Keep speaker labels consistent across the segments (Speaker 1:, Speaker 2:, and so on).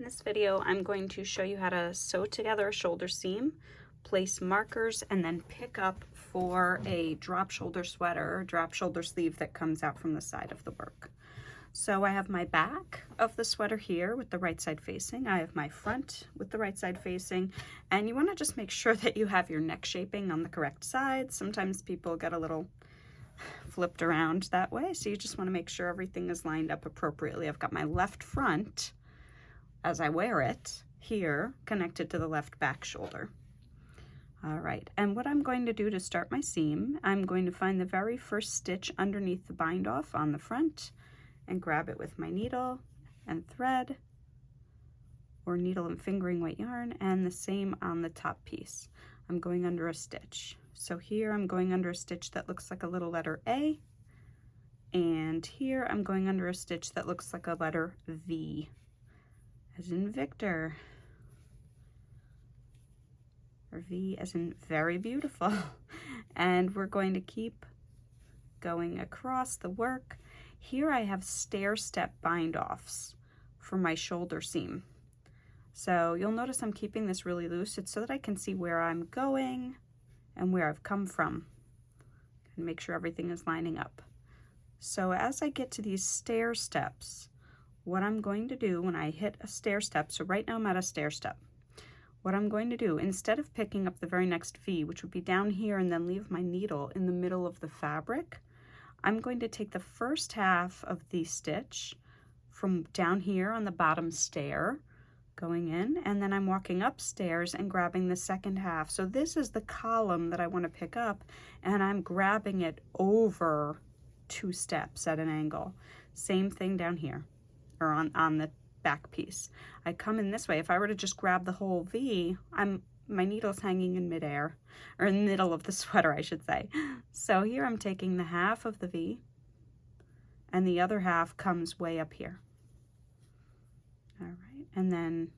Speaker 1: In this video, I'm going to show you how to sew together a shoulder seam, place markers, and then pick up for a drop shoulder sweater or drop shoulder sleeve that comes out from the side of the work. So I have my back of the sweater here with the right side facing. I have my front with the right side facing, and you want to just make sure that you have your neck shaping on the correct side. Sometimes people get a little flipped around that way, so you just want to make sure everything is lined up appropriately. I've got my left front as I wear it here connected to the left back shoulder. All right, and what I'm going to do to start my seam, I'm going to find the very first stitch underneath the bind off on the front and grab it with my needle and thread, or needle and fingering weight yarn, and the same on the top piece. I'm going under a stitch. So here I'm going under a stitch that looks like a little letter A, and here I'm going under a stitch that looks like a letter V, as in Victor, or V as in very beautiful. And we're going to keep going across the work. Here I have stair-step bind-offs for my shoulder seam. So you'll notice I'm keeping this really loose. It's so that I can see where I'm going and where I've come from and make sure everything is lining up. So as I get to these stair steps, what I'm going to do when I hit a stair step, so right now I'm at a stair step, what I'm going to do, instead of picking up the very next V, which would be down here and then leave my needle in the middle of the fabric, I'm going to take the first half of the stitch from down here on the bottom stair, going in, and then I'm walking upstairs and grabbing the second half. So this is the column that I want to pick up, and I'm grabbing it over 2 steps at an angle. Same thing down here, or on the back piece. I come in this way. If I were to just grab the whole V, my needle's hanging in midair, or in the middle of the sweater, I should say. So here I'm taking the half of the V, and the other half comes way up here. All right, and then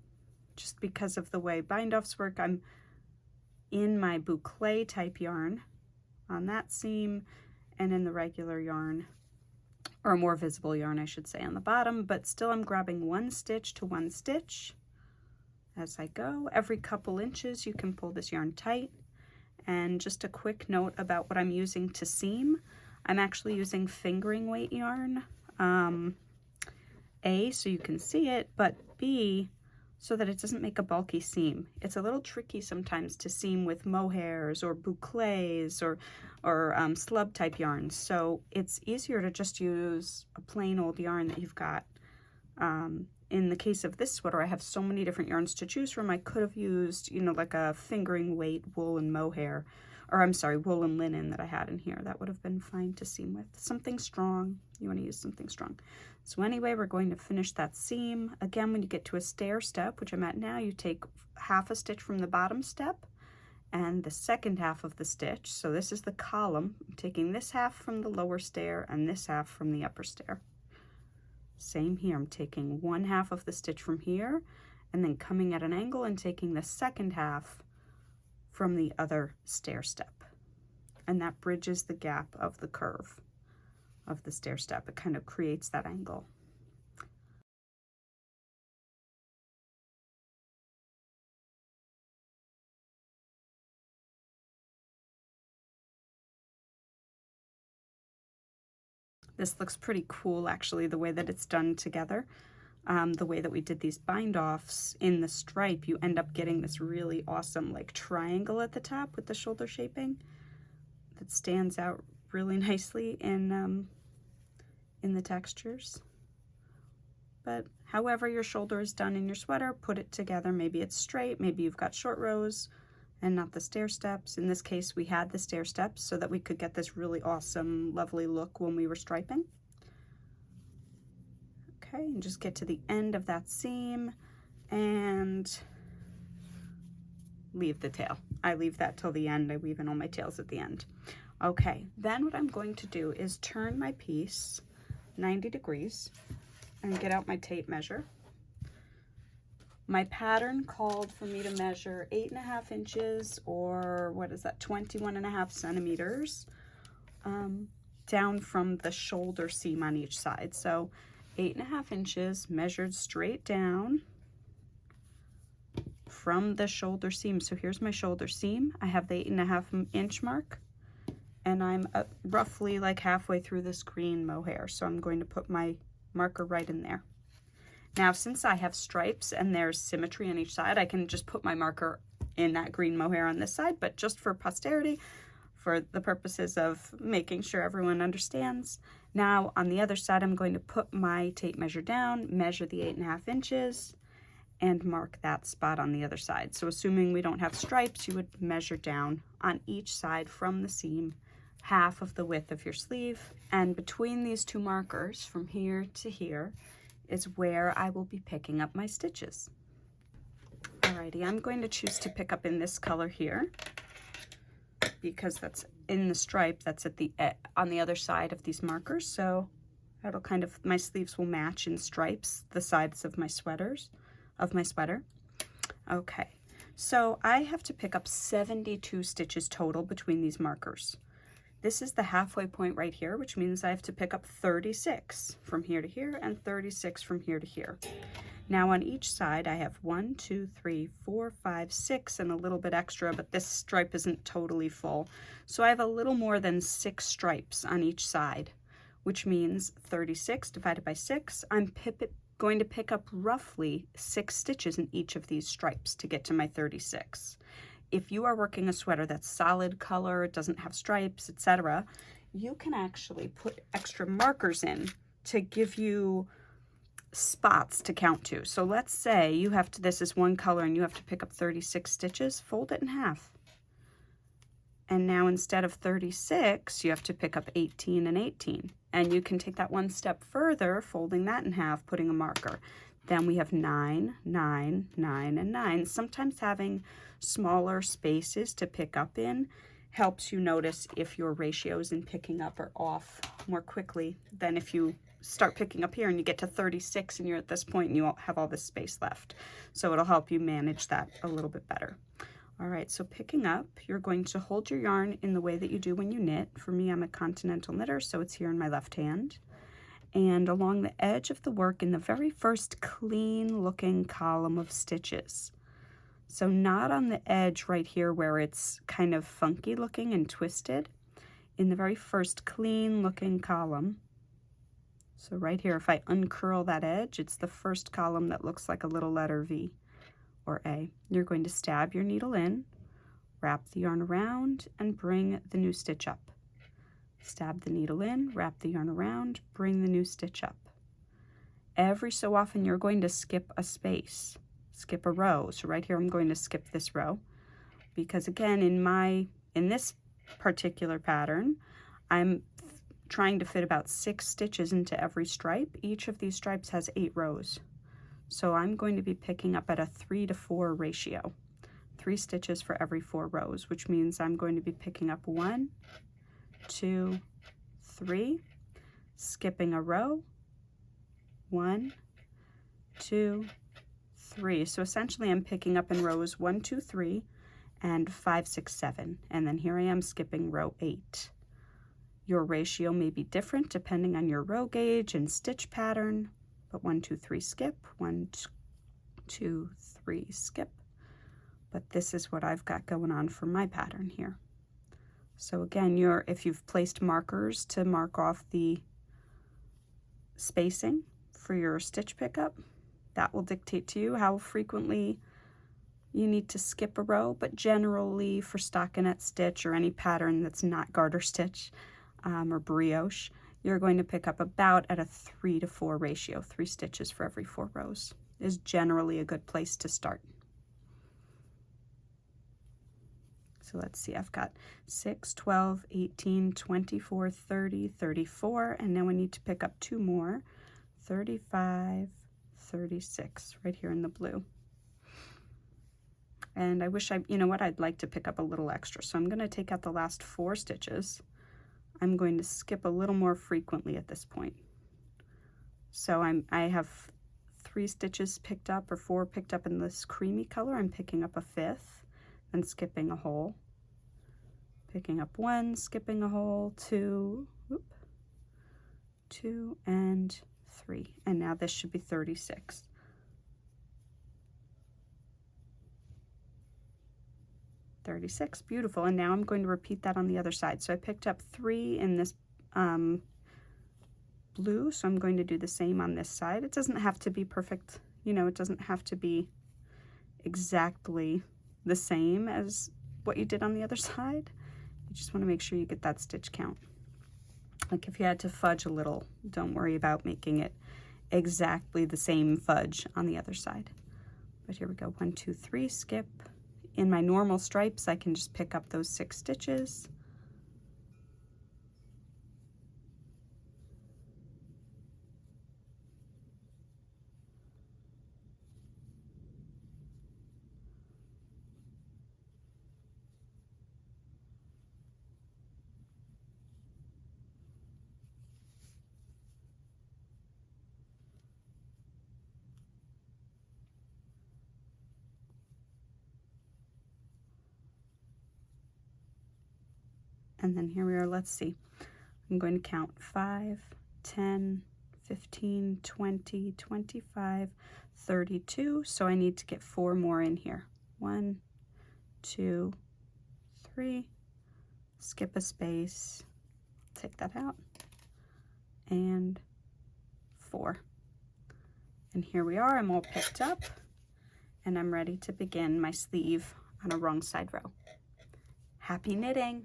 Speaker 1: just because of the way bind-offs work, I'm in my boucle type yarn on that seam, and in the regular yarn, or a more visible yarn, I should say, on the bottom, but still I'm grabbing 1 stitch to 1 stitch as I go. Every couple inches you can pull this yarn tight. And just a quick note about what I'm using to seam. I'm actually using fingering weight yarn, A, so you can see it, but B, so that it doesn't make a bulky seam. It's a little tricky sometimes to seam with mohairs or boucles or slub type yarns, so it's easier to just use a plain old yarn that you've got. In the case of this sweater, I have so many different yarns to choose from. I could have used, you know, like a fingering weight wool and mohair, or I'm sorry, wool and linen that I had in here. That would have been fine to seam with. Something strong. You want to use something strong. So anyway, we're going to finish that seam. Again, when you get to a stair step, which I'm at now, you take half a stitch from the bottom step and the second half of the stitch. So this is the column. I'm taking this half from the lower stair and this half from the upper stair. Same here, I'm taking 1 half of the stitch from here and then coming at an angle and taking the second half from the other stair step. And that bridges the gap of the curve of the stair step. It kind of creates that angle. This looks pretty cool, actually, the way that it's done together. The way that we did these bind-offs in the stripe, you end up getting this really awesome like triangle at the top with the shoulder shaping that stands out really nicely in the textures. But however your shoulder is done in your sweater, put it together. Maybe it's straight, maybe you've got short rows and not the stair steps. In this case, we had the stair steps so that we could get this really awesome, lovely look when we were striping. Okay, and just get to the end of that seam and leave the tail. I leave that till the end. I weave in all my tails at the end. Okay, then what I'm going to do is turn my piece 90 degrees and get out my tape measure. My pattern called for me to measure 8.5 inches, or what is that, 21.5 centimeters, down from the shoulder seam on each side. So 8.5 inches measured straight down from the shoulder seam. So here's my shoulder seam. I have the 8.5 inch mark, and I'm roughly like halfway through this green mohair. So I'm going to put my marker right in there. Now, since I have stripes and there's symmetry on each side, I can just put my marker in that green mohair on this side, but just for posterity, for the purposes of making sure everyone understands. Now, on the other side, I'm going to put my tape measure down, measure the 8.5 inches, and mark that spot on the other side. So assuming we don't have stripes, you would measure down on each side from the seam, half of the width of your sleeve. And between these two markers, from here to here, is where I will be picking up my stitches. Alrighty, I'm going to choose to pick up in this color here, because that's in the stripe that's at the on the other side of these markers. So that'll kind of, my sleeves will match in stripes, the sides of my sweater. Okay, so I have to pick up 72 stitches total between these markers. This is the halfway point right here, which means I have to pick up 36 from here to here and 36 from here to here. Now on each side, I have 1, 2, 3, 4, 5, 6, and a little bit extra, but this stripe isn't totally full. So I have a little more than 6 stripes on each side, which means 36 divided by 6, I'm going to pick up roughly 6 stitches in each of these stripes to get to my 36. If you are working a sweater that's solid color, doesn't have stripes, etc., you can actually put extra markers in to give you spots to count to. So let's say you have to, this is one color and you have to pick up 36 stitches, fold it in half. And now instead of 36, you have to pick up 18 and 18. And you can take that one step further, folding that in half, putting a marker. Then we have 9, 9, 9, and 9. Sometimes having smaller spaces to pick up in helps you notice if your ratios in picking up are off more quickly than if you start picking up here and you get to 36 and you're at this point and you have all this space left. So it'll help you manage that a little bit better. All right, so picking up, you're going to hold your yarn in the way that you do when you knit. For me, I'm a continental knitter, so it's here in my left hand. And along the edge of the work in the very first clean looking column of stitches. So not on the edge right here where it's kind of funky looking and twisted. In the very first clean looking column. So right here, if I uncurl that edge, it's the first column that looks like a little letter V or A. You're going to stab your needle in, wrap the yarn around, and bring the new stitch up. Stab the needle in, wrap the yarn around, bring the new stitch up. Every so often you're going to skip a space, skip a row. So right here I'm going to skip this row because again in this particular pattern I'm trying to fit about 6 stitches into every stripe. Each of these stripes has 8 rows. So I'm going to be picking up at a 3 to 4 ratio. 3 stitches for every 4 rows, which means I'm going to be picking up 1, 2, 3, skipping a row, 1, 2, 3. So essentially I'm picking up in rows 1, 2, 3, and 5, 6, 7. And then here I am skipping row 8. Your ratio may be different depending on your row gauge and stitch pattern, but 1, 2, 3, skip, 1, 2, 3, skip. But this is what I've got going on for my pattern here. So again, if you've placed markers to mark off the spacing for your stitch pickup, that will dictate to you how frequently you need to skip a row, but generally for stockinette stitch or any pattern that's not garter stitch or brioche, you're going to pick up about at a 3 to 4 ratio. 3 stitches for every 4 rows is generally a good place to start. So let's see, I've got 6, 12, 18, 24, 30, 34, and now I need to pick up 2 more, 35, 36, right here in the blue. And I wish you know what, I'd like to pick up a little extra. So I'm going to take out the last 4 stitches. I'm going to skip a little more frequently at this point. So I have 3 stitches picked up or 4 picked up in this creamy color. I'm picking up a 5th and skipping a hole. Picking up 1, skipping a hole, 2, 2 and 3. And now this should be 36. 36. Beautiful. And now I'm going to repeat that on the other side. So I picked up 3 in this blue, so I'm going to do the same on this side. It doesn't have to be perfect, you know, it doesn't have to be exactly the same as what you did on the other side. You just want to make sure you get that stitch count. Like if you had to fudge a little, don't worry about making it exactly the same fudge on the other side. But here we go, 1, 2, 3, skip. In my normal stripes, I can just pick up those 6 stitches. And then here we are, let's see. I'm going to count 5, 10, 15, 20, 25, 32. So I need to get 4 more in here. 1, 2, 3, skip a space, take that out, and 4. And here we are, I'm all picked up, and I'm ready to begin my sleeve on a wrong side row. Happy knitting!